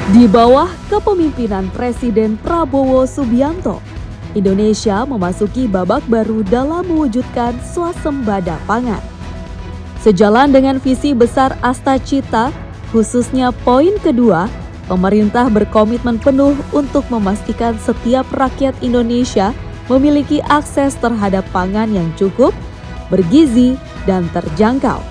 Di bawah kepemimpinan Presiden Prabowo Subianto, Indonesia memasuki babak baru dalam mewujudkan swasembada pangan. Sejalan dengan visi besar Astacita, khususnya poin kedua, pemerintah berkomitmen penuh untuk memastikan setiap rakyat Indonesia memiliki akses terhadap pangan yang cukup, bergizi, dan terjangkau.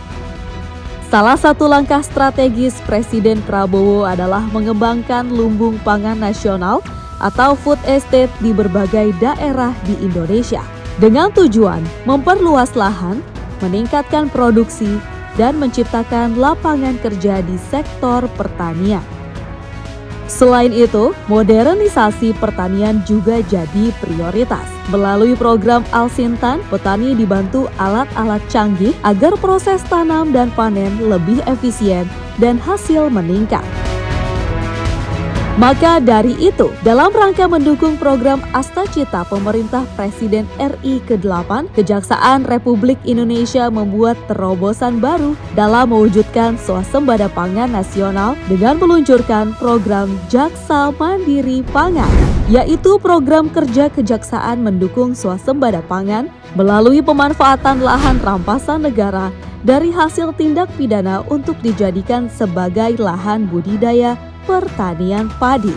Salah satu langkah strategis Presiden Prabowo adalah mengembangkan lumbung pangan nasional atau food estate di berbagai daerah di Indonesia dengan tujuan memperluas lahan, meningkatkan produksi, dan menciptakan lapangan kerja di sektor pertanian. Selain itu, modernisasi pertanian juga jadi prioritas. Melalui program Al-Sintan, petani dibantu alat-alat canggih agar proses tanam dan panen lebih efisien dan hasil meningkat. Maka dari itu, dalam rangka mendukung program Astacita pemerintah Presiden RI ke-8, Kejaksaan Republik Indonesia membuat terobosan baru dalam mewujudkan swasembada pangan nasional dengan meluncurkan program Jaksa Mandiri Pangan, yaitu program kerja Kejaksaan mendukung swasembada pangan melalui pemanfaatan lahan rampasan negara dari hasil tindak pidana untuk dijadikan sebagai lahan budidaya pertanian padi.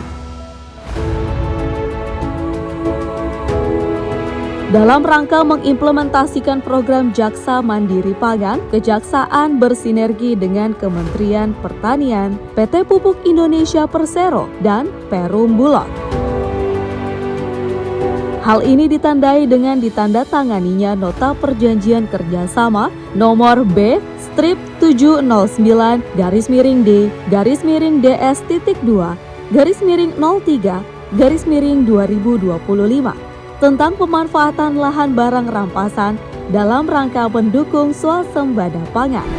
Dalam rangka mengimplementasikan program Jaksa Mandiri Pangan, Kejaksaan bersinergi dengan Kementerian Pertanian, PT Pupuk Indonesia Persero, dan Perum Bulog. Hal ini ditandai dengan ditandatanganinya Nota Perjanjian Kerjasama nomor B/709-DS-2/03/2025 tentang pemanfaatan lahan barang rampasan dalam rangka mendukung swasembada pangan.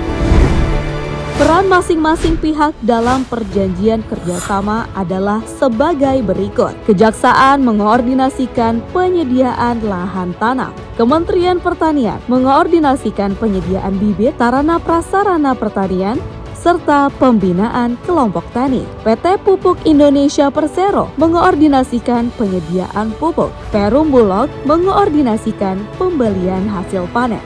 Peran masing-masing pihak dalam perjanjian kerjasama adalah sebagai berikut. Kejaksaan mengoordinasikan penyediaan lahan tanam. Kementerian Pertanian mengoordinasikan penyediaan bibit, sarana prasarana pertanian, serta pembinaan kelompok tani. PT Pupuk Indonesia Persero mengoordinasikan penyediaan pupuk. Perum Bulog mengoordinasikan pembelian hasil panen.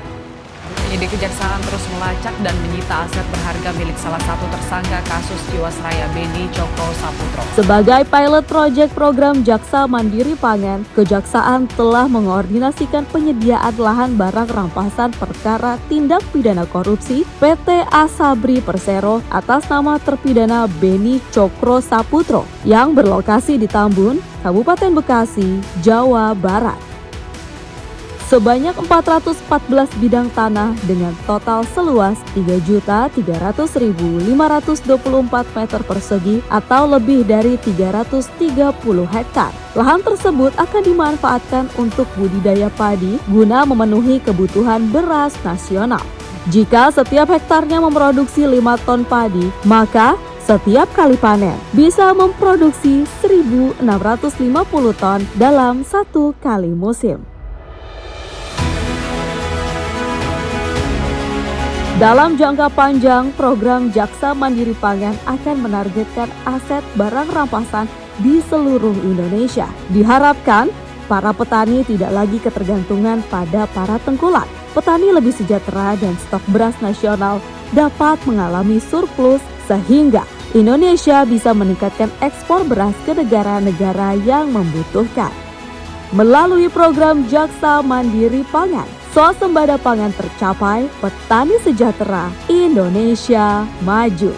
Penyidik Kejaksaan terus melacak dan menyita aset berharga milik salah satu tersangka kasus Jiwasraya Beni Cokro Saputro. Sebagai pilot project program Jaksa Mandiri Pangan, Kejaksaan telah mengoordinasikan penyediaan lahan barang rampasan perkara tindak pidana korupsi PT Asabri Persero atas nama terpidana Beni Cokro Saputro yang berlokasi di Tambun, Kabupaten Bekasi, Jawa Barat. Sebanyak 414 bidang tanah dengan total seluas 3.300.524 meter persegi atau lebih dari 330 hektar. Lahan tersebut akan dimanfaatkan untuk budidaya padi guna memenuhi kebutuhan beras nasional. Jika setiap hektarnya memproduksi 5 ton padi, maka setiap kali panen bisa memproduksi 1.650 ton dalam satu kali musim. Dalam jangka panjang, program Jaksa Mandiri Pangan akan menargetkan aset barang rampasan di seluruh Indonesia. Diharapkan, para petani tidak lagi ketergantungan pada para tengkulak. Petani lebih sejahtera dan stok beras nasional dapat mengalami surplus sehingga Indonesia bisa meningkatkan ekspor beras ke negara-negara yang membutuhkan. Melalui program Jaksa Mandiri Pangan, swasembada pangan tercapai, petani sejahtera, Indonesia maju.